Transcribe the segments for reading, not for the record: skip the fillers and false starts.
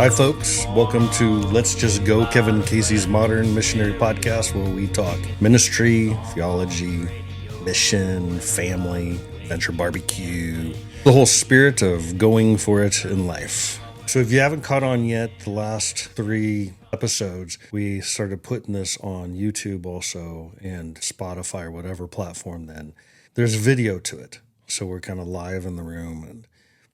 Hi, folks. Welcome to Let's Just Go, Kevin Casey's Modern Missionary Podcast, where we talk ministry, theology, mission, family, venture barbecue, the whole spirit of going for it in life. So if you haven't caught on yet, the last 3 episodes, we started putting this on YouTube also and Spotify or whatever platform then. There's video to it. So we're kind of live in the room, and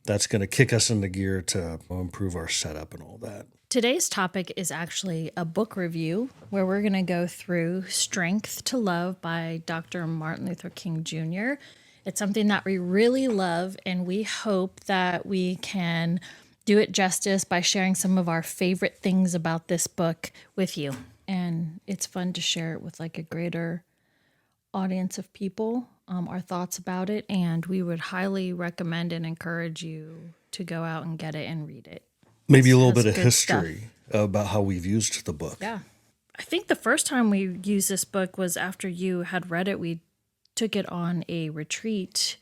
that's going to kick us into gear to improve our setup and all that. Today's topic is actually a book review where we're going to go through Strength to Love by Dr. Martin Luther King Jr. It's something that we really love, and we hope that we can do it justice by sharing some of our favorite things about this book with you. And it's fun to share it with like a greater audience of people, our thoughts about it, and we would highly recommend and encourage you to go out and get it and read it. Maybe a little bit of history about how we've used the book. Yeah. I think the first time we used this book was after you had read it. We took it on a retreat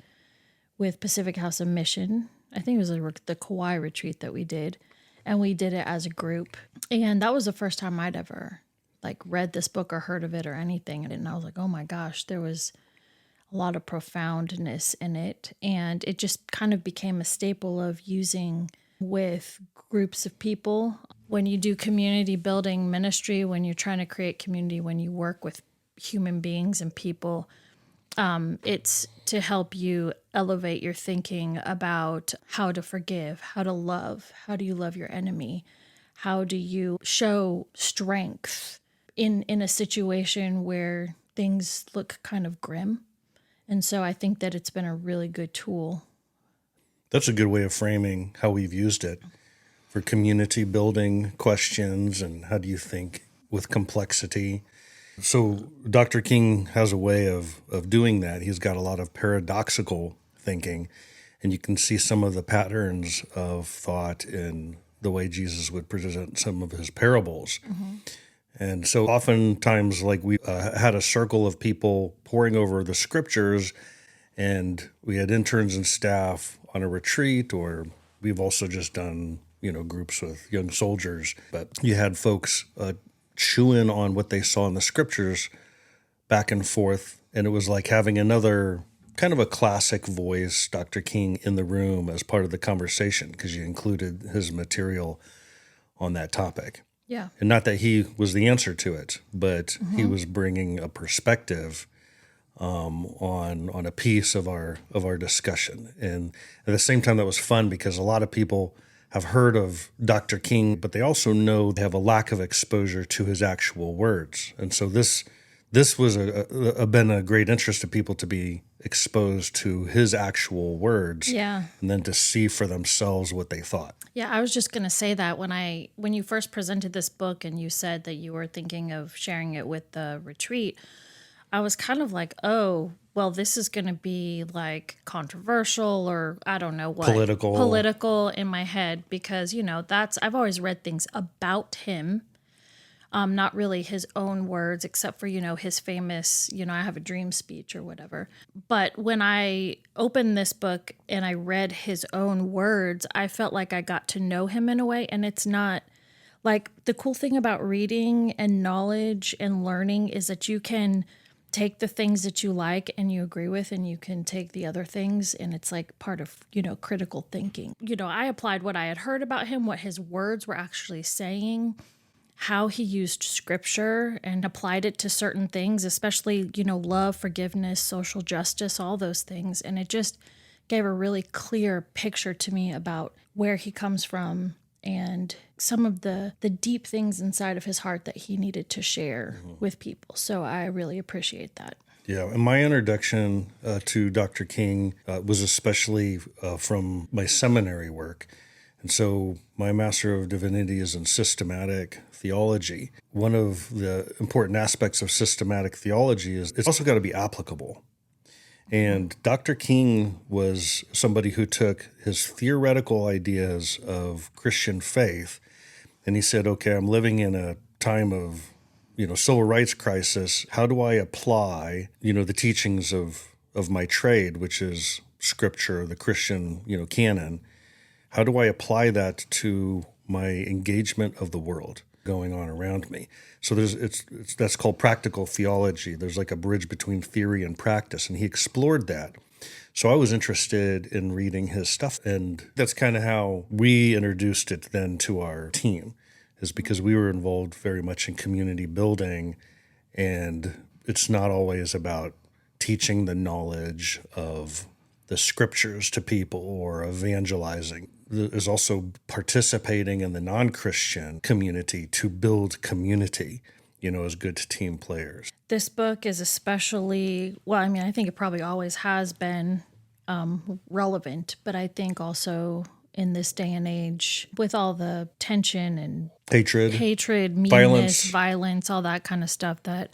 with Pacific House of Mission. I think it was the Kauai retreat that we did, and we did it as a group. And that was the first time I'd ever read this book or heard of it or anything. And I was like, oh my gosh, there was a lot of profoundness in it. And it just kind of became a staple of using with groups of people. When you do community building ministry, when you're trying to create community, when you work with human beings and people, it's to help you elevate your thinking about how to forgive, how to love, how do you love your enemy, how do you show strength in a situation where things look kind of grim. And so I think that it's been a really good tool. That's a good way of framing how we've used it for community building questions and how do you think with complexity. So Dr. King has a way of doing that. He's got a lot of paradoxical thinking, and you can see some of the patterns of thought in the way Jesus would present some of his parables. Mm-hmm. And so oftentimes, we had a circle of people poring over the scriptures, and we had interns and staff on a retreat, or we've also just done, groups with young soldiers. But you had folks chewing on what they saw in the scriptures back and forth, and it was like having another kind of a classic voice, Dr. King, in the room as part of the conversation because you included his material on that topic. Yeah. And not that he was the answer to it, but he was bringing a perspective on a piece of our discussion. And at the same time, that was fun because a lot of people have heard of Dr. King, but they also know they have a lack of exposure to his actual words. And so this was been a great interest to people to be exposed to his actual words, yeah, and then to see for themselves what they thought. Yeah, I was just going to say that when you first presented this book and you said that you were thinking of sharing it with the retreat, I was kind of like, oh, well, this is going to be controversial or I don't know what. Political in my head because, I've always read things about him. Not really his own words, except for, his famous, I have a dream speech or whatever. But when I opened this book and I read his own words, I felt like I got to know him in a way. And it's not the cool thing about reading and knowledge and learning is that you can take the things that you like and you agree with, and you can take the other things. And it's part of, critical thinking. I applied what I had heard about him, what his words were actually saying, how he used scripture and applied it to certain things, especially, love, forgiveness, social justice, all those things. And it just gave a really clear picture to me about where he comes from and some of the deep things inside of his heart that he needed to share with people. So I really appreciate that. Yeah, and my introduction to Dr. King was especially from my seminary work. And so my Master of Divinity is in systematic theology. One of the important aspects of systematic theology is it's also got to be applicable. And Dr. King was somebody who took his theoretical ideas of Christian faith, and he said, okay, I'm living in a time of, civil rights crisis. How do I apply, the teachings of my trade, which is scripture, the Christian, canon? How do I apply that to my engagement of the world going on around me. So that's called practical theology. There's like a bridge between theory and practice, and he explored that. So I was interested in reading his stuff, and that's kind of how we introduced it then to our team, is because we were involved very much in community building, and it's not always about teaching the knowledge of the scriptures to people or evangelizing. There's also participating in the non-Christian community to build community, as good team players. This book is especially, well, I mean, I think it probably always has been relevant, but I think also in this day and age, with all the tension and hatred, meanness, violence, all that kind of stuff that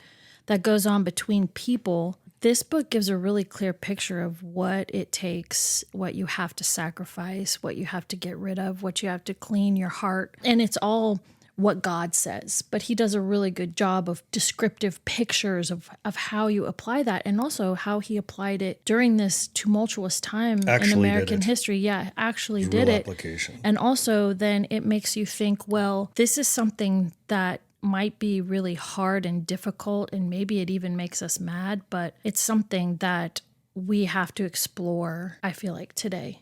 goes on between people, this book gives a really clear picture of what it takes, what you have to sacrifice, what you have to get rid of, what you have to clean your heart. And it's all what God says. But he does a really good job of descriptive pictures of how you apply that, and also how he applied it during this tumultuous time in American history. Yeah, actually did it. Application. And also then it makes you think, well, this is something that might be really hard and difficult, and maybe it even makes us mad, but it's something that we have to explore, I feel like, today.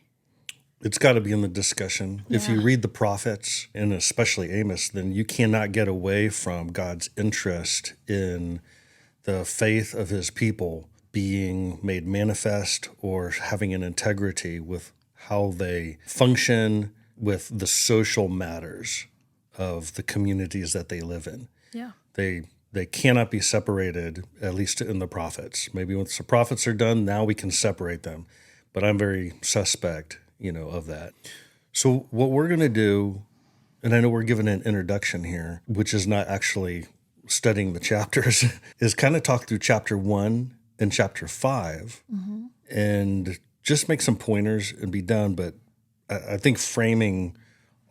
It's got to be in the discussion. Yeah. If you read the prophets, and especially Amos, then you cannot get away from God's interest in the faith of his people being made manifest or having an integrity with how they function with the social matters of the communities that they live in. Yeah. They cannot be separated, at least in the prophets. Maybe once the prophets are done, now we can separate them. But I'm very suspect, of that. So what we're going to do, and I know we're given an introduction here, which is not actually studying the chapters, is kind of talk through chapter 1 and chapter 5 and just make some pointers and be done. But I think framing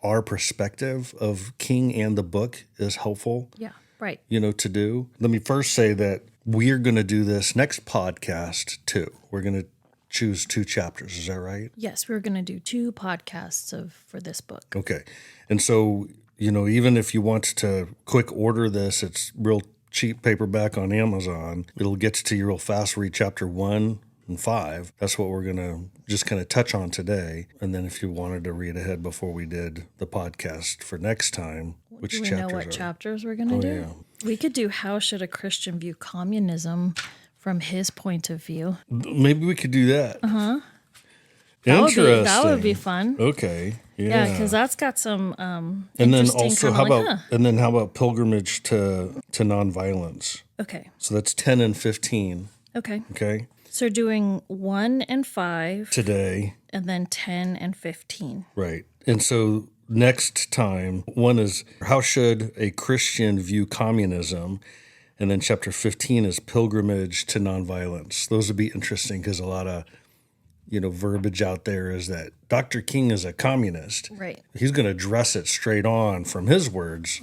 our perspective of King and the book is helpful. Yeah, right. To do. Let me first say that we're going to do this next podcast too. We're going to choose 2 chapters. Is that right? Yes, we're going to do 2 podcasts for this book. Okay. And so, even if you want to quick order this, it's real cheap paperback on Amazon. It'll get to you real fast. Read chapter 1 and 5. That's what we're going to just kind of touch on today. And then if you wanted to read ahead before we did the podcast for next time, which chapters know what chapters we're going to do? Yeah. We could do How Should a Christian View Communism from his point of view. Maybe we could do that. Uh-huh. Interesting. That would be fun. Okay. Yeah, because that's got some and then also how about pilgrimage to nonviolence? Okay. So that's 10 and 15. Okay. So doing 1 and 5 today, and then 10 and 15. Right. And so next time, 1 is How Should a Christian View Communism? And then chapter 15 is Pilgrimage to Nonviolence. Those would be interesting because a lot of, verbiage out there is that Dr. King is a communist. Right. He's going to address it straight on from his words.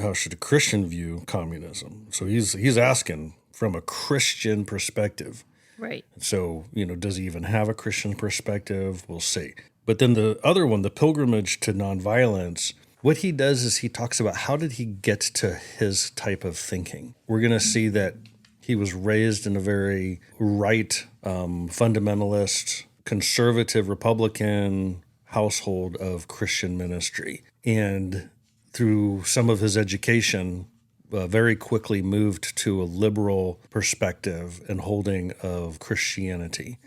How should a Christian view communism? So he's asking from a Christian perspective. Right. So, does he even have a Christian perspective? We'll see. But then the other one, the Pilgrimage to Nonviolence, what he does is he talks about how did he get to his type of thinking. We're going to see that he was raised in a very right, fundamentalist, conservative, Republican household of Christian ministry. And through some of his education, very quickly moved to a liberal perspective and holding of Christianity.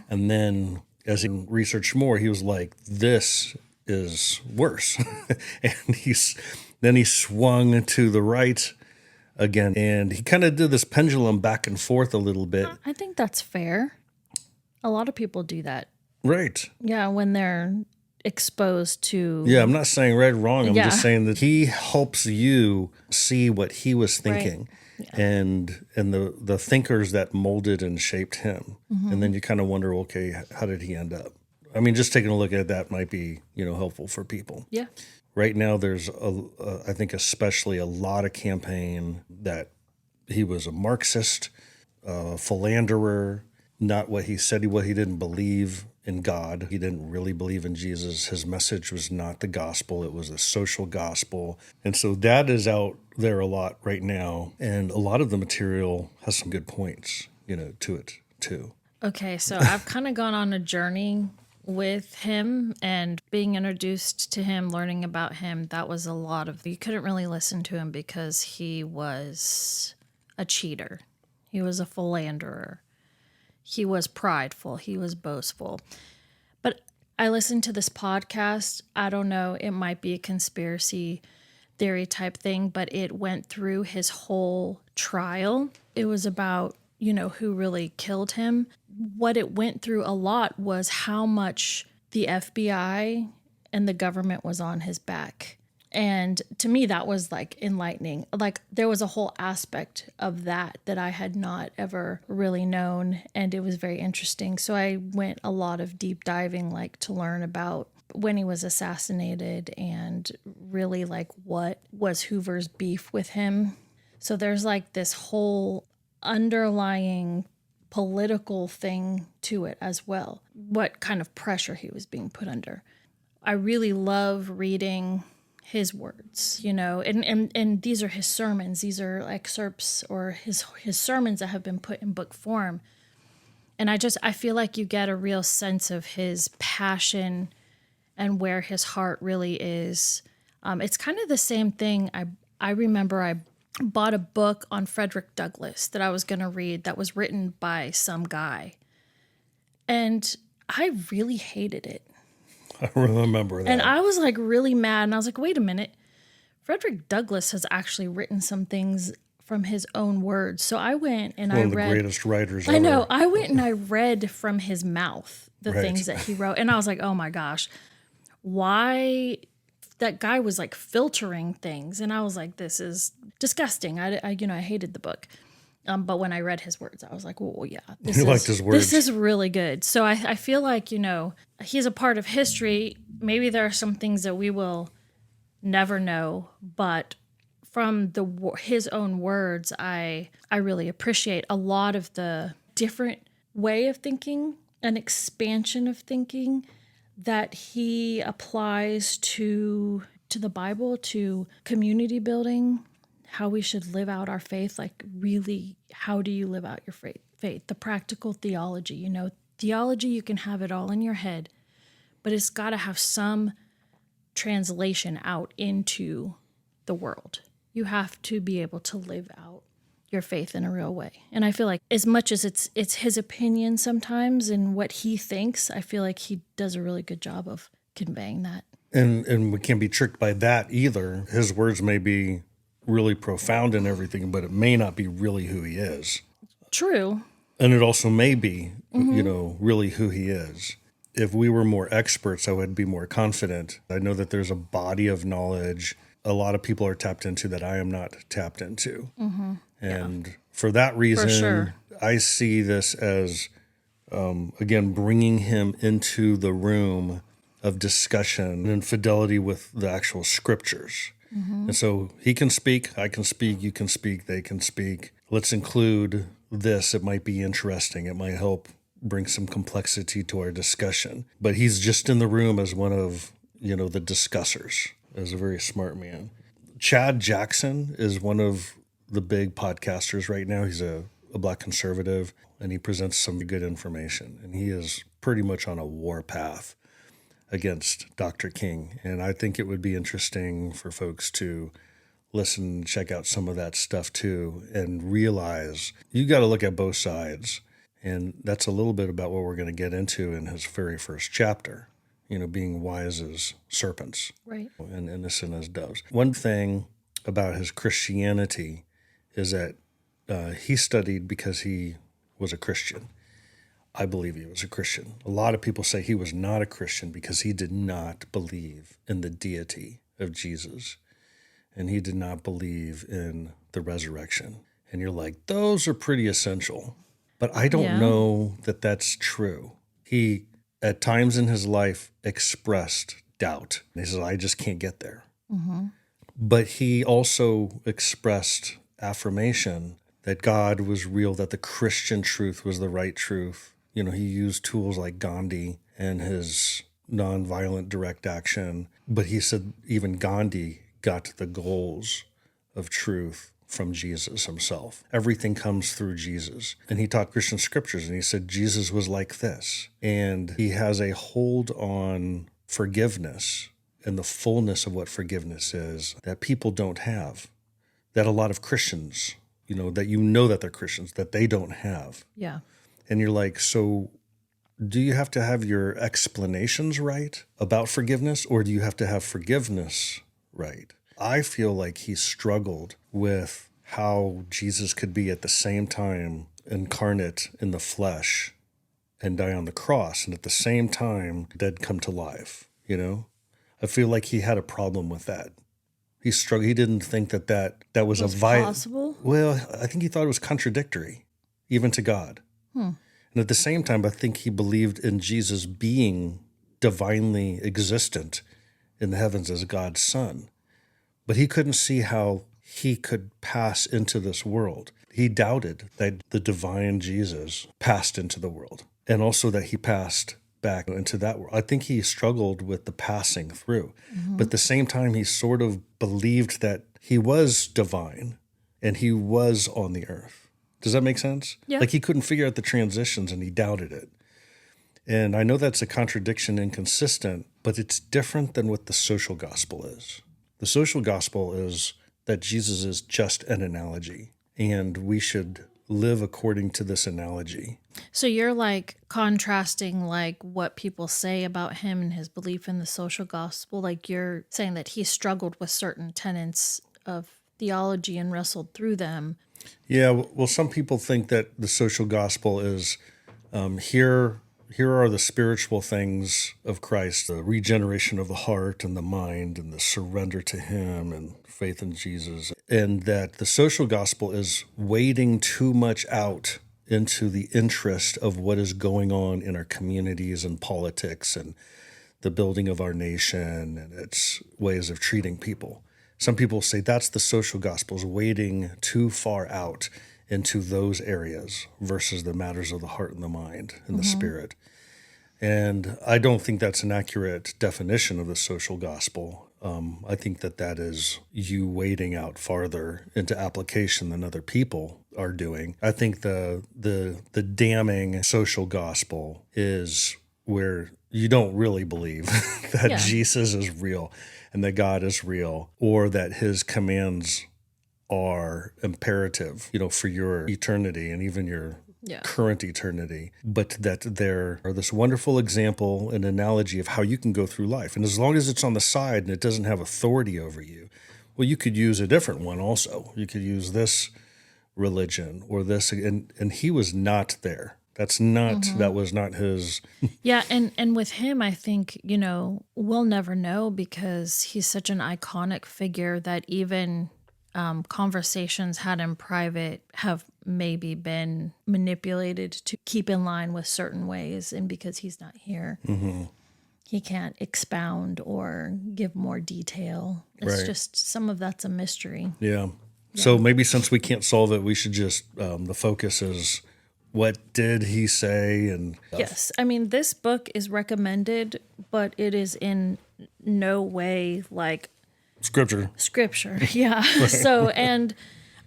And then as he researched more, he was like, this is worse. And he swung to the right again, and he kind of did this pendulum back and forth a little bit. I think that's fair. A lot of people do that. Right. Yeah, when they're exposed to... Yeah, I'm not saying right or wrong. I'm just saying that he helps you see what he was thinking. Right. Yeah. And the thinkers that molded and shaped him. And then you kind of wonder, okay, how did he end up? I mean, just taking a look at that might be, helpful for people. Yeah. Right now, there's, I think, especially a lot of campaign that he was a Marxist, philanderer, not what he said. He didn't believe in God. He didn't really believe in Jesus. His message was not the gospel. It was a social gospel. And so that is out there a lot right now. And a lot of the material has some good points, to it too. Okay, so I've kind of gone on a journey with him and being introduced to him, learning about him. That was a lot of, you couldn't really listen to him because he was a cheater. He was a philanderer. He was prideful. He was boastful. But I listened to this podcast. I don't know, it might be a conspiracy theory type thing, but it went through his whole trial. It was about, who really killed him. What it went through a lot was how much the FBI and the government was on his back. And to me, that was like enlightening. Like there was a whole aspect of that I had not ever really known. And it was very interesting. So I went a lot of deep diving, like to learn about when he was assassinated and really like what was Hoover's beef with him. So there's like this whole underlying political thing to it as well. What kind of pressure he was being put under. I really love reading his words, and these are his sermons. These are excerpts or his sermons that have been put in book form. And I feel like you get a real sense of his passion and where his heart really is. It's kind of the same thing. I remember I bought a book on Frederick Douglass that I was going to read that was written by some guy. And I really hated it. I remember that. And I was like really mad. And I was like, wait a minute. Frederick Douglass has actually written some things from his own words. So I went and I read. One of the greatest writers ever. I know. I went and I read from his mouth the Right. things that he wrote. And I was like, oh my gosh, why that guy was like filtering things. And I was like, this is disgusting. I hated the book. But when I read his words, I was like, well, yeah, You liked his words. This is really good. So I feel like, he's a part of history. Maybe there are some things that we will never know, but from his own words, I really appreciate a lot of the different way of thinking, an expansion of thinking that he applies to the Bible, to community building, how we should live out our faith. Like really, how do you live out your faith? The practical theology, theology, you can have it all in your head, but it's got to have some translation out into the world. You have to be able to live out your faith in a real way. And I feel like as much as it's his opinion sometimes and what he thinks, I feel like he does a really good job of conveying that. And we can't be tricked by that either. His words may be really profound and everything, but it may not be really who he is. True. And it also may be, really who he is. If we were more experts, I would be more confident. I know that there's a body of knowledge a lot of people are tapped into that I am not tapped into. Mm-hmm. And for that reason, For sure. I see this as, again, bringing him into the room of discussion and fidelity with the actual scriptures. Mm-hmm. And so he can speak, I can speak, you can speak, they can speak. Let's include this. It might be interesting. It might help bring some complexity to our discussion. But he's just in the room as one of, the discussers, as a very smart man. Chad Jackson is one of the big podcasters right now. He's a Black conservative, and he presents some good information. And he is pretty much on a war path against Dr. King. And I think it would be interesting for folks to listen, check out some of that stuff too, and realize you got to look at both sides. And that's a little bit about what we're going to get into in his very first chapter, being wise as serpents, right, and innocent as doves. One thing about his Christianity is that he studied because he was a Christian. I believe he was a Christian. A lot of people say he was not a Christian because he did not believe in the deity of Jesus, and he did not believe in the resurrection. And you're like, those are pretty essential. But I don't know that that's true. He, at times in his life, expressed doubt. He says, I just can't get there. Mm-hmm. But he also expressed affirmation that God was real, that the Christian truth was the right truth. You know, he used tools like Gandhi and his nonviolent direct action. But he said even Gandhi got the goals of truth from Jesus himself. Everything comes through Jesus. And he taught Christian scriptures, and he said Jesus was like this. And he has a hold on forgiveness and the fullness of what forgiveness is that people don't have, that a lot of Christians, that they're Christians, that they don't have. Yeah. And you're like, so do you have to have your explanations right about forgiveness, or do you have to have forgiveness right? I feel like he struggled with how Jesus could be at the same time incarnate in the flesh and die on the cross, and at the same time dead come to life, I feel like he had a problem with that. He struggled. He didn't think that was a possible. Well, I think he thought it was contradictory, even to God. And at the same time, I think he believed in Jesus being divinely existent in the heavens as God's son. But he couldn't see how he could pass into this world. He doubted that the divine Jesus passed into the world, and also that he passed back into that world. I think he struggled with the passing through. But at the same time, he sort of believed that he was divine and he was on the earth. Does that make sense? Yeah. Like he couldn't figure out the transitions and he doubted it. And I know that's a contradiction, inconsistent, but it's different than what the social gospel is. The social gospel is that Jesus is just an analogy, and we should live according to this analogy. So you're like contrasting like what people say about him and his belief in the social gospel. Like you're saying that he struggled with certain tenets of theology and wrestled through them. Yeah, well, some people think that the social gospel is here are the spiritual things of Christ, the regeneration of the heart and the mind and the surrender to him and faith in Jesus. And that the social gospel is wading too much out into the interest of what is going on in our communities and politics and the building of our nation and its ways of treating people. Some people say that's the social gospel, is wading too far out into those areas versus the matters of the heart and the mind and the spirit. And I don't think that's an accurate definition of the social gospel. I think that is you wading out farther into application than other people are doing. I think the damning social gospel is where you don't really believe that Jesus is real and that God is real, or that his commands are imperative, for your eternity and even your current eternity, but that there are this wonderful example and analogy of how you can go through life. And as long as it's on the side and it doesn't have authority over you, well, you could use a different one also. You could use this religion or this, and he was not there. That was not his. Yeah, and with him, I think, we'll never know because he's such an iconic figure that even conversations had in private have maybe been manipulated to keep in line with certain ways. And because he's not here, he can't expound or give more detail. It's just some of that's a mystery. Yeah. So maybe since we can't solve it, we should just, the focus is what did he say? And yes. I mean, this book is recommended, but it is in no way like Scripture. Yeah. So, and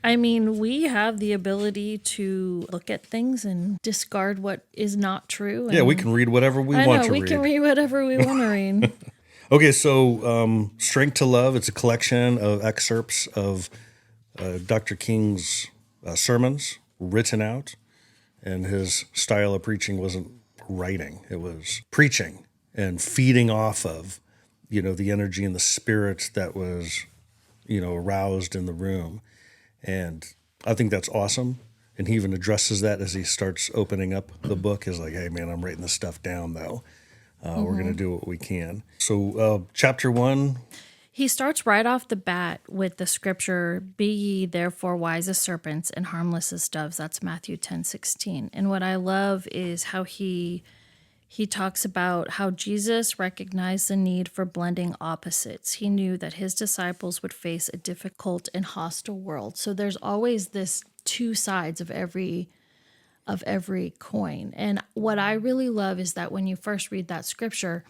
I mean, we have the ability to look at things and discard what is not true. Yeah, we can read whatever we want to read. We can read whatever we want to read. Okay, so Strength to Love, it's a collection of excerpts of Dr. King's sermons written out, and his style of preaching wasn't writing. It was preaching and feeding off of, the energy and the spirit that was, aroused in the room. And I think that's awesome. And he even addresses that as he starts opening up the book, is like, hey, man, I'm writing this stuff down, though. We're going to do what we can. So chapter 1. He starts right off the bat with the scripture, be ye therefore wise as serpents and harmless as doves. That's Matthew 10:16. And what I love is how he talks about how Jesus recognized the need for blending opposites. He knew that his disciples would face a difficult and hostile world. So there's always this two sides of every coin. And what I really love is that when you first read that scripture,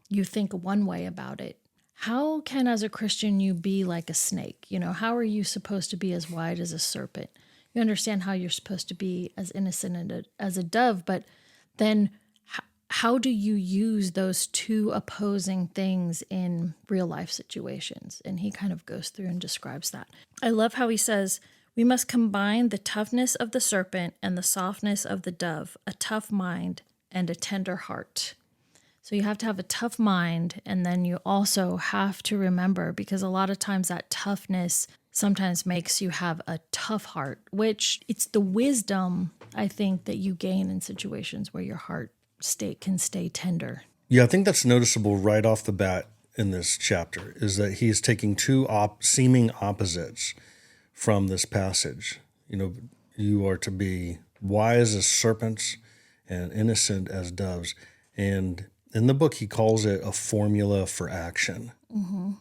you think one way about it. How can, as a Christian, you be like a snake? How are you supposed to be as wide as a serpent? You understand how you're supposed to be as innocent as a dove, but then how do you use those two opposing things in real life situations? And he kind of goes through and describes that. I love how he says, we must combine the toughness of the serpent and the softness of the dove, a tough mind and a tender heart. So you have to have a tough mind, and then you also have to remember, because a lot of times that toughness sometimes makes you have a tough heart, which it's the wisdom, I think, that you gain in situations where your heart can stay tender. Yeah, I think that's noticeable right off the bat in this chapter, is that he's taking two seeming opposites from this passage. You are to be wise as serpents and innocent as doves. And in the book, he calls it a formula for action. Mm-hmm.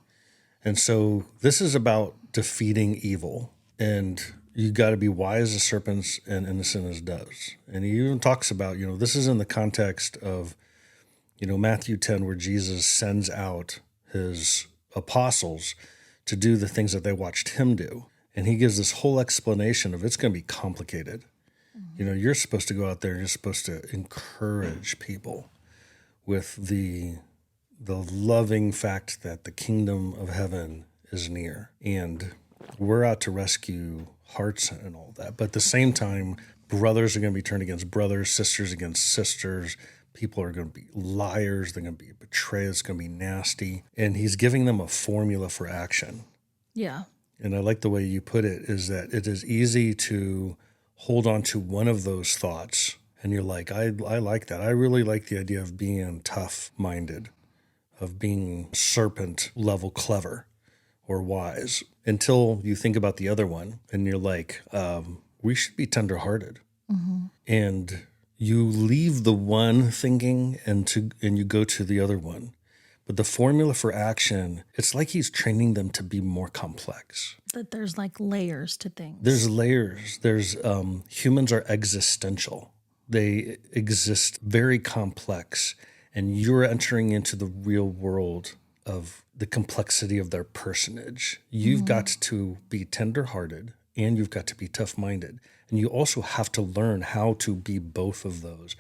And so this is about defeating evil. And you got to be wise as serpents and innocent as doves. And he even talks about, this is in the context of, Matthew 10, where Jesus sends out his apostles to do the things that they watched him do. And he gives this whole explanation of it's going to be complicated. Mm-hmm. You're supposed to go out there and you're supposed to encourage people with the loving fact that the kingdom of heaven is near. And we're out to rescue hearts and all that. But at the same time, brothers are going to be turned against brothers, sisters against sisters. People are going to be liars. They're going to be betrayers. It's going to be nasty. And he's giving them a formula for action. Yeah. And I like the way you put it, is that it is easy to hold on to one of those thoughts. And you're like, I like that. I really like the idea of being tough-minded, of being serpent-level clever or wise, until you think about the other one and you're like, we should be tender-hearted. Mm-hmm. And you leave the one thinking and you go to the other one. But the formula for action, it's like he's training them to be more complex. That there's like layers to things. There's layers. There's humans are existential. They exist very complex, and you're entering into the real world of the complexity of their personage. You've got to be tender-hearted, and you've got to be tough-minded. And you also have to learn how to be both of those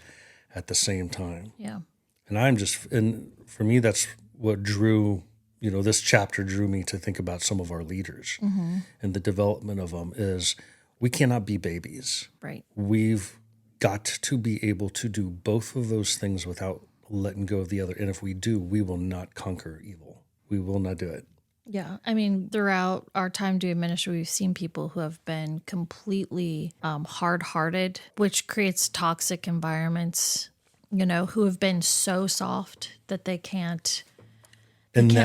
at the same time. Yeah. And for me, that's what drew, this chapter drew me to think about some of our leaders and the development of them is we cannot be babies. Right. We've got to be able to do both of those things without letting go of the other. And if we do, we will not conquer evil. We will not do it. Yeah. I mean, throughout our time doing ministry, we've seen people who have been completely hard-hearted, which creates toxic environments, who have been so soft that they can't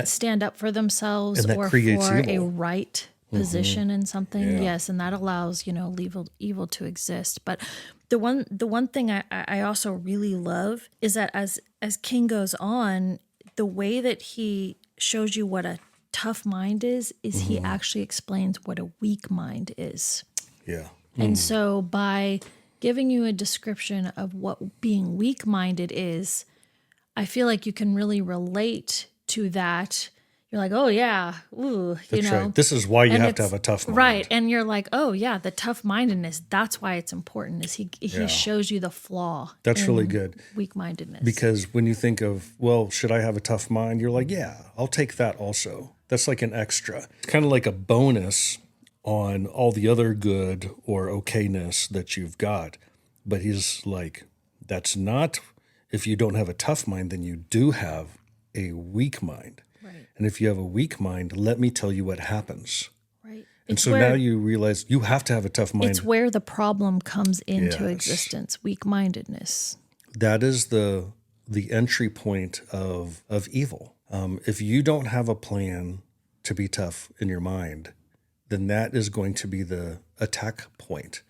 stand up for themselves or for evil. A right position in something. Yeah. Yes, and that allows, evil to exist. But the one thing I also really love is that as King goes on, the way that he shows you what a tough mind is he actually explains what a weak mind is. Yeah. And so by giving you a description of what being weak-minded is, I feel like you can really relate to that. You're like, oh yeah, ooh, That's right. This is why you have to have a tough mind. Right. And you're like, oh yeah, the tough-mindedness, that's why it's important, is he shows you the flaw. That's really good. Weak-mindedness. Because when you think of, well, should I have a tough mind? You're like, yeah, I'll take that also. That's like an extra. It's kind of like a bonus on all the other good or okayness that you've got. But he's like, that's not, if you don't have a tough mind, then you do have a weak mind. Right. And if you have a weak mind, let me tell you what happens. Right. And so now you realize you have to have a tough mind. It's where the problem comes into existence, weak-mindedness. That is the entry point of evil. If you don't have a plan to be tough in your mind, then that is going to be the attack point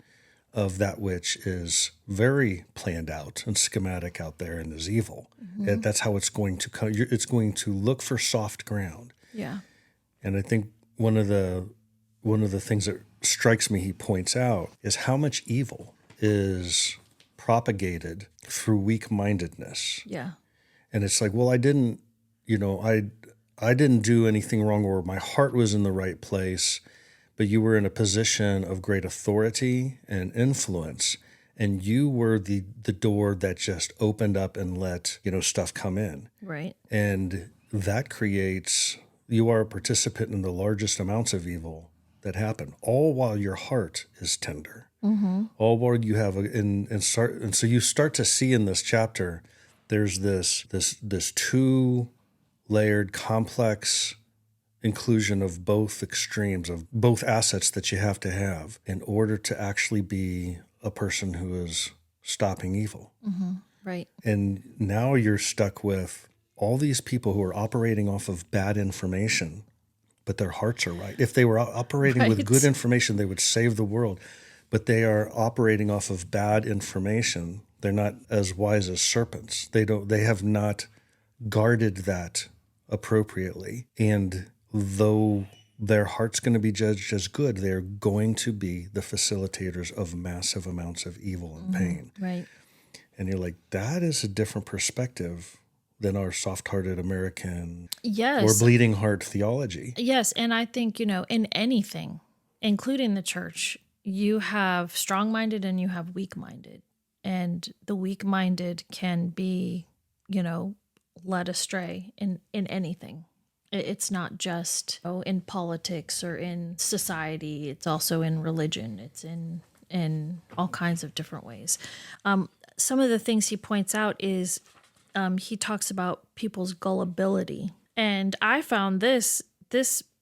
of that which is very planned out and schematic out there and is evil. Mm-hmm. That's how it's going to come. It's going to look for soft ground. Yeah. And I think one of the things that strikes me, he points out, is how much evil is propagated through weak-mindedness. Yeah. And it's like, well, I didn't do anything wrong, or my heart was in the right place, but you were in a position of great authority and influence, and you were the door that just opened up and let, stuff come in. Right. And that creates, you are a participant in the largest amounts of evil that happen, all while your heart is tender. Mm-hmm. All while you have and so you start to see in this chapter, there's this two-layered complex inclusion of both extremes, of both assets that you have to have in order to actually be a person who is stopping evil. Mm-hmm. Right. And now you're stuck with all these people who are operating off of bad information, but their hearts are right. If they were operating with good information, they would save the world. But they are operating off of bad information. They're not as wise as serpents. They have not guarded that appropriately. And though their heart's going to be judged as good, they're going to be the facilitators of massive amounts of evil and pain. Right. And you're like, that is a different perspective than our soft-hearted American or bleeding heart theology. Yes. And I think, in anything, including the church, you have strong-minded and you have weak-minded. And the weak-minded can be, led astray in anything. It's not just in politics or in society. It's also in religion. It's in all kinds of different ways. Some of the things he points out is he talks about people's gullibility. And I found this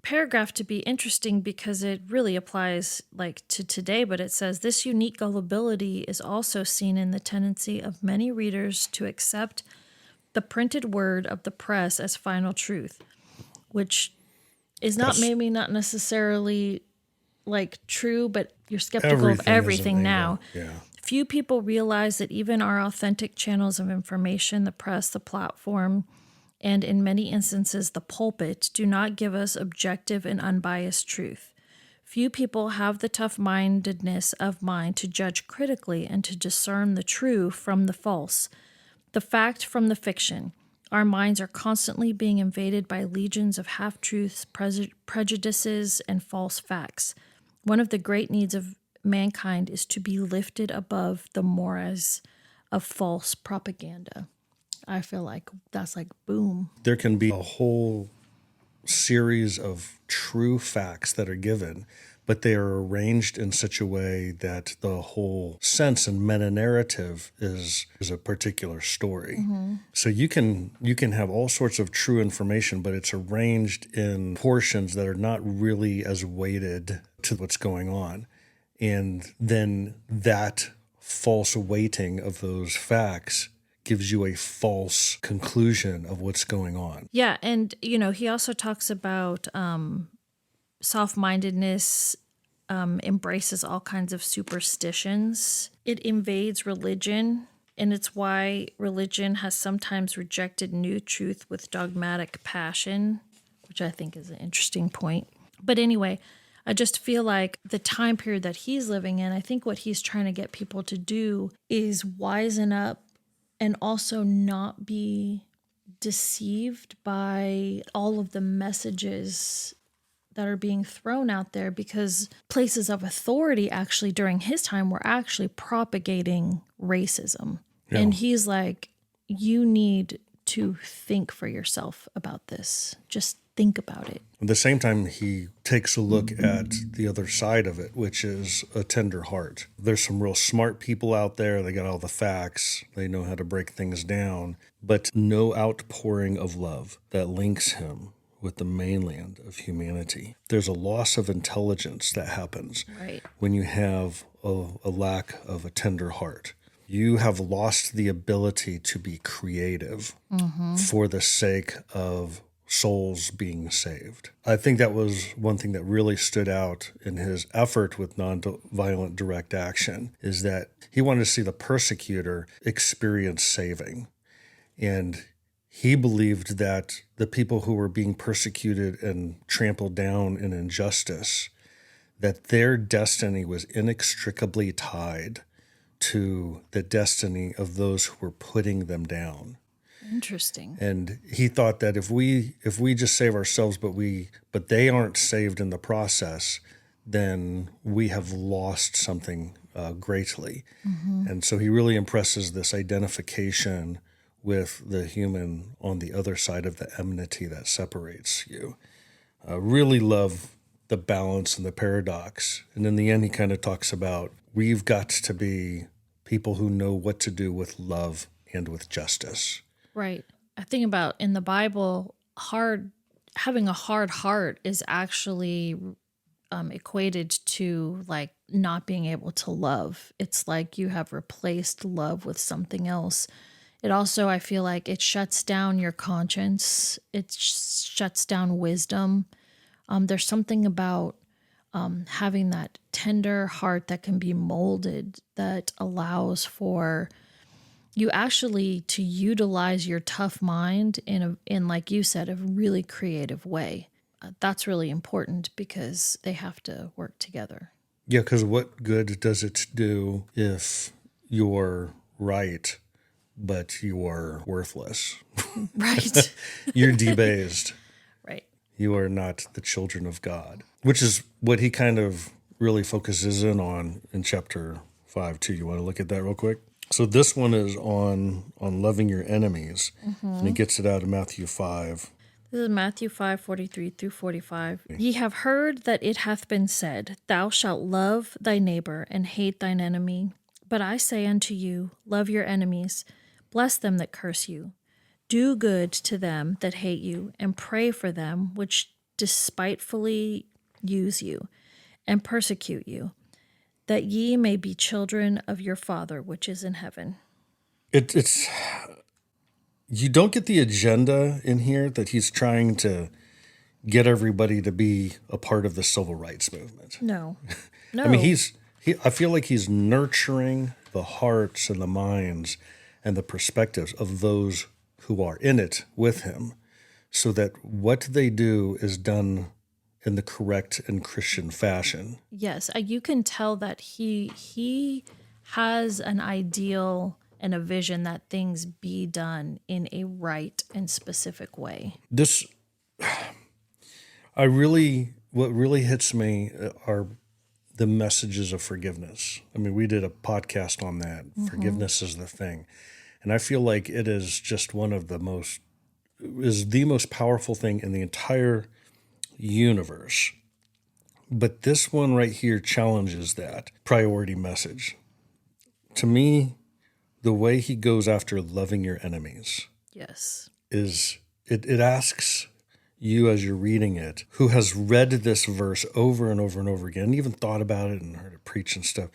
paragraph to be interesting because it really applies to today, but it says this unique gullibility is also seen in the tendency of many readers to accept the printed word of the press as final truth, which is not necessarily true, but you're skeptical of everything now. Yeah. Few people realize that even our authentic channels of information, the press, the platform, and in many instances, the pulpit, do not give us objective and unbiased truth. Few people have the tough-mindedness of mind to judge critically and to discern the true from the false, the fact from the fiction. Our minds are constantly being invaded by legions of half-truths, prejudices, and false facts. One of the great needs of mankind is to be lifted above the mores of false propaganda. I feel like that's boom. There can be a whole series of true facts that are given, but they are arranged in such a way that the whole sense and meta-narrative is a particular story. Mm-hmm. So you can have all sorts of true information, but it's arranged in portions that are not really as weighted to what's going on. And then that false weighting of those facts gives you a false conclusion of what's going on. Yeah, and he also talks about soft-mindedness, embraces all kinds of superstitions. It invades religion, and it's why religion has sometimes rejected new truth with dogmatic passion, which I think is an interesting point. But anyway, I just feel like the time period that he's living in, I think what he's trying to get people to do is wisen up and also not be deceived by all of the messages that are being thrown out there, because places of authority actually during his time were actually propagating racism. Yeah. And he's like, you need to think for yourself about this. Just think about it. At the same time, he takes a look at the other side of it, which is a tender heart. There's some real smart people out there. They got all the facts. They know how to break things down, but no outpouring of love that links him with the mainland of humanity. There's a loss of intelligence that happens when you have a lack of a tender heart. You have lost the ability to be creative for the sake of souls being saved. I think that was one thing that really stood out in his effort with nonviolent direct action, is that he wanted to see the persecutor experience saving. And he believed that the people who were being persecuted and trampled down in injustice, that their destiny was inextricably tied to the destiny of those who were putting them down. Interesting. And he thought that if we just save ourselves, but they aren't saved in the process, then we have lost something greatly. And so he really impresses this identification with the human on the other side of the enmity that separates you. Really love the balance and the paradox. And in the end, he kind of talks about we've got to be people who know what to do with love and with justice. Right. I think about in the Bible, having a hard heart is actually equated to like not being able to love. It's like you have replaced love with something else. It also, I feel like it shuts down your conscience. It shuts down wisdom. There's something about having that tender heart that can be molded that allows for you actually to utilize your tough mind in like you said, a really creative way. That's really important because they have to work together. Yeah, because what good does it do if you're right, but you're worthless? Right. You're debased. Right. You are not the children of God, which is what he kind of really focuses in on in chapter 5 too. You want to look at that real quick? So this one is on loving your enemies, and he gets it out of Matthew 5. This is Matthew 5:43 through 45. Ye have heard that it hath been said, Thou shalt love thy neighbor and hate thine enemy. But I say unto you, love your enemies, bless them that curse you, do good to them that hate you, and pray for them which despitefully use you and persecute you, that ye may be children of your Father which is in heaven. It's you don't get the agenda in here that he's trying to get everybody to be a part of the civil rights movement. No. I mean, I feel like he's nurturing the hearts and the minds and the perspectives of those who are in it with him, so that what they do is done in the correct and Christian fashion. Yes, you can tell that he has an ideal and a vision that things be done in a right and specific way. What really hits me are the messages of forgiveness. I mean, we did a podcast on that. Forgiveness is the thing. And I feel like it is just the most powerful thing in the entire universe. But this one right here challenges that priority message. To me, the way he goes after loving your enemies Yes. is it asks you as you're reading it, who has read this verse over and over and over again, and even thought about it and heard it preached and stuff,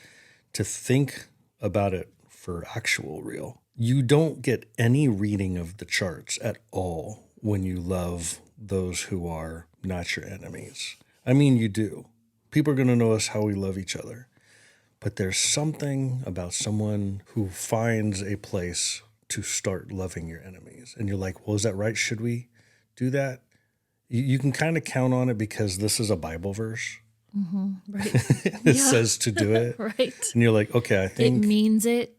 to think about it for actual real. You don't get any reading of the charts at all when you love those who are not your enemies. I mean, you do. People are going to notice how we love each other. But there's something about someone who finds a place to start loving your enemies. And you're like, well, is that right? Should we do that? You can kind of count on it because this is a Bible verse. Right. It says to do it. Right. And you're like, okay, I think It means it.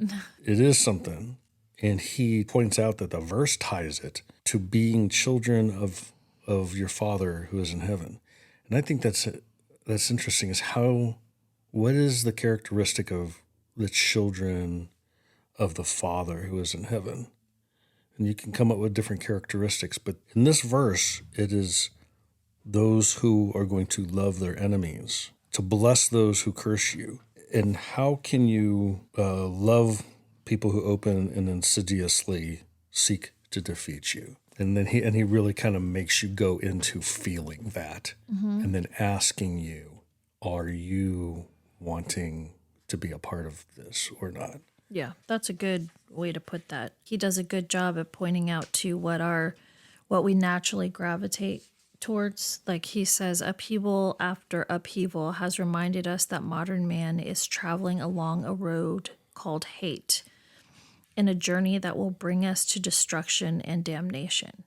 it is something. And he points out that the verse ties it to being children of your Father who is in heaven. And I think that's interesting is what is the characteristic of the children of the Father who is in heaven? And you can come up with different characteristics. But in this verse, it is those who are going to love their enemies, to bless those who curse you. And how can you love people who open and insidiously seek to defeat you? And then he really kind of makes you go into feeling that and then asking you, are you wanting to be a part of this or not? Yeah, that's a good way to put that. He does a good job at pointing out to what we naturally gravitate towards. Like he says, upheaval after upheaval has reminded us that modern man is traveling along a road called hate, in a journey that will bring us to destruction and damnation.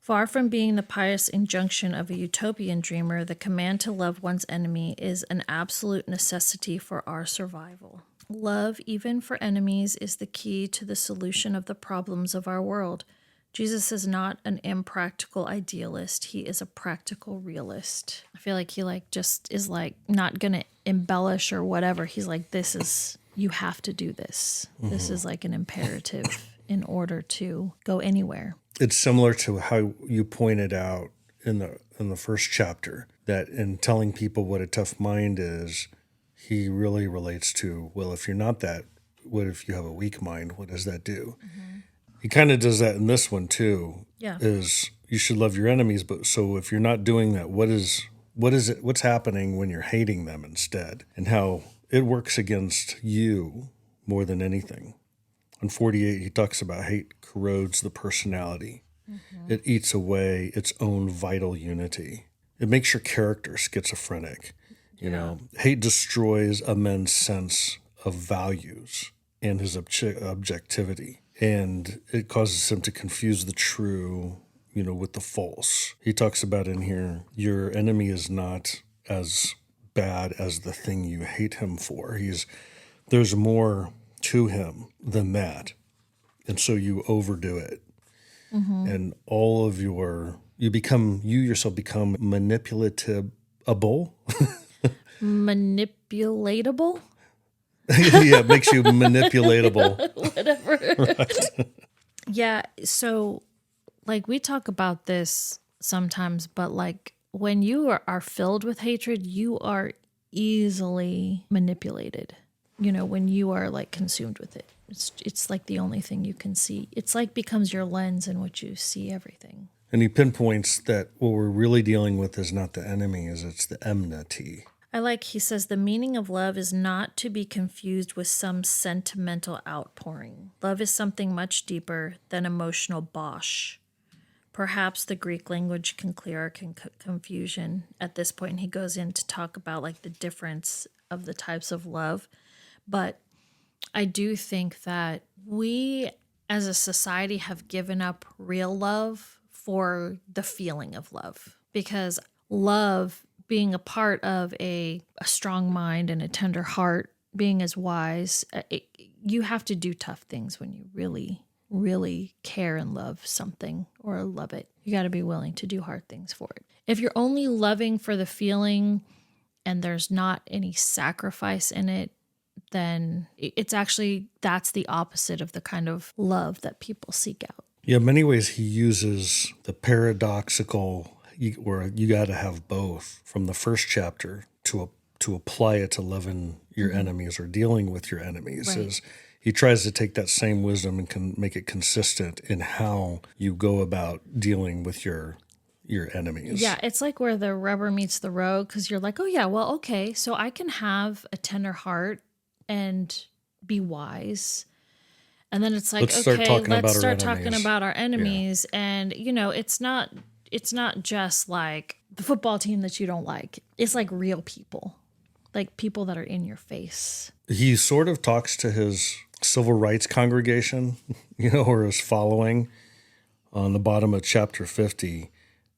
Far from being the pious injunction of a utopian dreamer, the command to love one's enemy is an absolute necessity for our survival. Love, even for enemies, is the key to the solution of the problems of our world. Jesus is not an impractical idealist. He is a practical realist. I feel like he just is not going to embellish or whatever. He's like, this is, you have to do this. This is like an imperative in order to go anywhere. It's similar to how you pointed out in the first chapter, that in telling people what a tough mind is, he really relates to, well, if you're not that, what if you have a weak mind? What does that do? Mm-hmm. He kind of does that in this one too. Yeah. Is you should love your enemies, but so if you're not doing that, what's happening when you're hating them instead? And how it works against you more than anything. On 48, he talks about hate corrodes the personality. Mm-hmm. It eats away its own vital unity. It makes your character schizophrenic. You know, hate destroys a man's sense of values and his objectivity. And it causes him to confuse the true, with the false. He talks about in here, your enemy is not as bad as the thing you hate him for. There's more to him than that. And so you overdo it. Mm-hmm. And all of you yourself become manipulatable. Manipulatable? Yeah, it makes you manipulatable. Whatever. Right. Yeah, so we talk about this sometimes, but when you are filled with hatred, you are easily manipulated. When you are consumed with it. It's the only thing you can see. It's becomes your lens in which you see everything. And he pinpoints that what we're really dealing with is not the enemy, it's the enmity. He says, the meaning of love is not to be confused with some sentimental outpouring. Love is something much deeper than emotional bosh. Perhaps the Greek language can clear our confusion. At this point, he goes in to talk about the difference of the types of love. But I do think that we as a society have given up real love for the feeling of love. Because love, being a part of a strong mind and a tender heart, being as wise, you have to do tough things when you really, really care and love something or love it. You got to be willing to do hard things for it. If you're only loving for the feeling and there's not any sacrifice in it, then that's the opposite of the kind of love that people seek out. Yeah, in many ways he uses the paradoxical where you got to have both from the first chapter to apply it to loving your enemies or dealing with your enemies. Right. He tries to take that same wisdom and can make it consistent in how you go about dealing with your enemies. Yeah, it's where the rubber meets the road, because you're oh yeah, well, okay, so I can have a tender heart and be wise. And then it's let's start talking about our enemies. Yeah. And, it's not just the football team that you don't like. It's real people, people that are in your face. He sort of talks to his civil rights congregation, or his following on the bottom of chapter 50.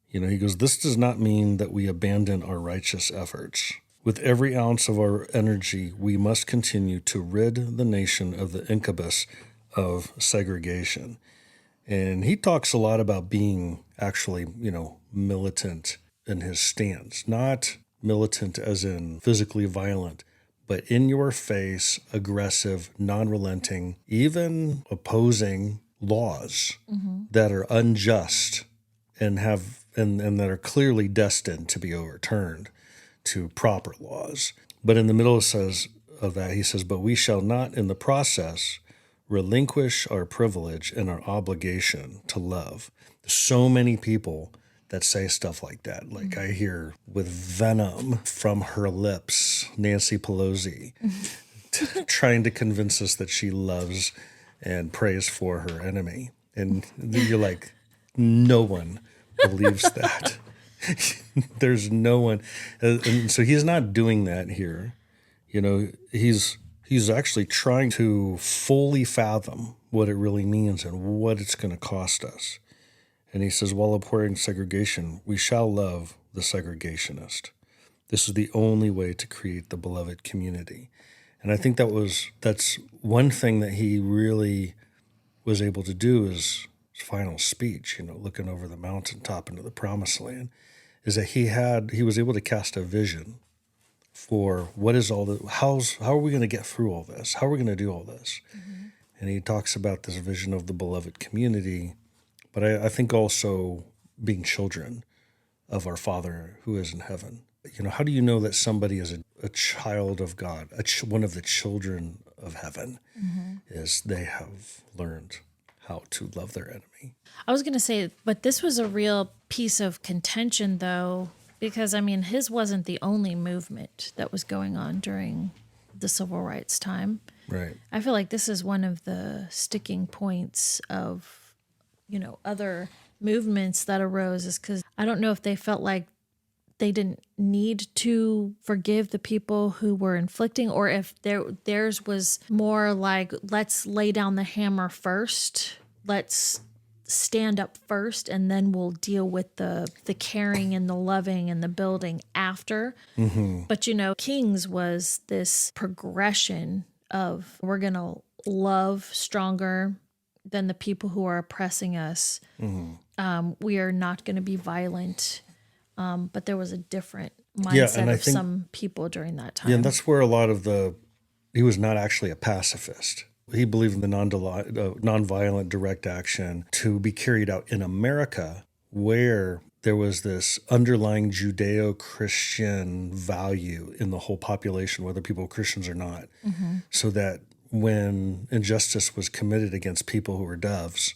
He goes, this does not mean that we abandon our righteous efforts. With every ounce of our energy, we must continue to rid the nation of the incubus of segregation. And he talks a lot about being actually, militant in his stance, not militant as in physically violent, but in your face, aggressive, non-relenting, even opposing laws that are unjust and that are clearly destined to be overturned to proper laws. But in the middle of that, he says, but we shall not in the process relinquish our privilege and our obligation to love. So many people that say stuff like that. I hear with venom from her lips, Nancy Pelosi, trying to convince us that she loves and prays for her enemy. And you're no one believes that. There's no one. And so he's not doing that here. He's actually trying to fully fathom what it really means and what it's going to cost us. And he says, while abhorring segregation, we shall love the segregationist. This is the only way to create the beloved community. And I think that's one thing that he really was able to do is his final speech, looking over the mountaintop into the promised land, is that he was able to cast a vision for what is how are we going to get through all this? How are we going to do all this? Mm-hmm. And he talks about this vision of the beloved community, but I think also being children of our Father who is in heaven. How do you know that somebody is a child of God, one of the children of heaven, is they have learned how to love their enemy. I was going to say, but this was a real piece of contention, though, because, his wasn't the only movement that was going on during the civil rights time. Right. I feel like this is one of the sticking points of, other movements that arose, is because I don't know if they felt like they didn't need to forgive the people who were inflicting, or if theirs was more like, let's lay down the hammer first, let's stand up first, and then we'll deal with the caring and the loving and the building after. Mm-hmm. But, King's was this progression of, we're going to love stronger than the people who are oppressing us. Mm-hmm. We are not going to be violent. But there was a different mindset of some people during that time. Yeah, and that's where a lot of he was not actually a pacifist. He believed in the nonviolent direct action to be carried out in America, where there was this underlying Judeo-Christian value in the whole population, whether people were Christians or not, so that when injustice was committed against people who were doves,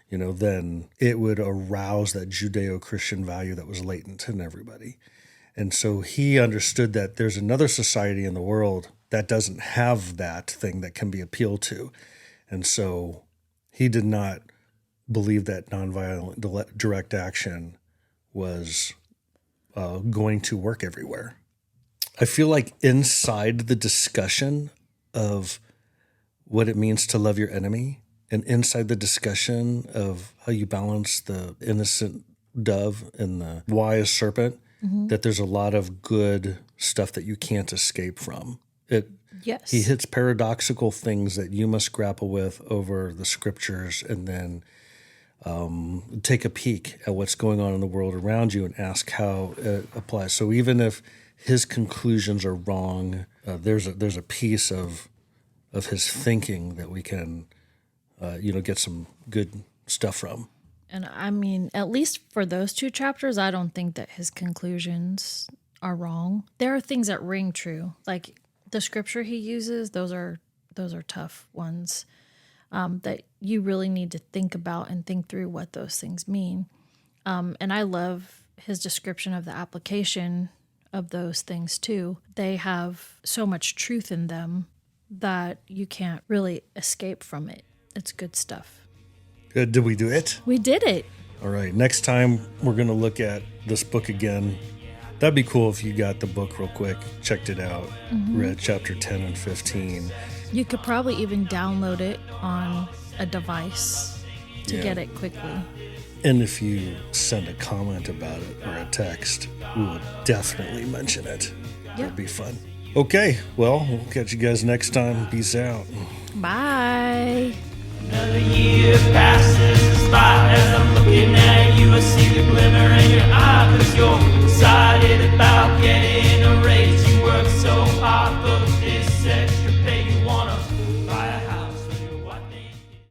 then it would arouse that Judeo-Christian value that was latent in everybody. And so he understood that there's another society in the world that doesn't have that thing that can be appealed to. And so he did not believe that nonviolent direct action was going to work everywhere. I feel like inside the discussion of what it means to love your enemy, and inside the discussion of how you balance the innocent dove and the wise serpent, that there's a lot of good stuff that you can't escape from. Yes. He hits paradoxical things that you must grapple with over the scriptures, and then take a peek at what's going on in the world around you and ask how it applies. So even if his conclusions are wrong, there's a piece of his thinking that we can get some good stuff from. And at least for those two chapters, I don't think that his conclusions are wrong. There are things that ring true. Like the scripture he uses, those are tough ones that you really need to think about and think through what those things mean. And I love his description of the application of those things too. They have so much truth in them that you can't really escape from it. It's good stuff. Good. Did we do it? We did it. All right. Next time, we're going to look at this book again. That'd be cool if you got the book real quick, checked it out, read chapter 10 and 15. You could probably even download it on a device to get it quickly. And if you send a comment about it or a text, we will definitely mention it. Yep. It'd be fun. Okay. Well, we'll catch you guys next time. Peace out. Bye. Another year passes by as I'm looking at you. I see the glimmer in your eye, 'cause you're excited about getting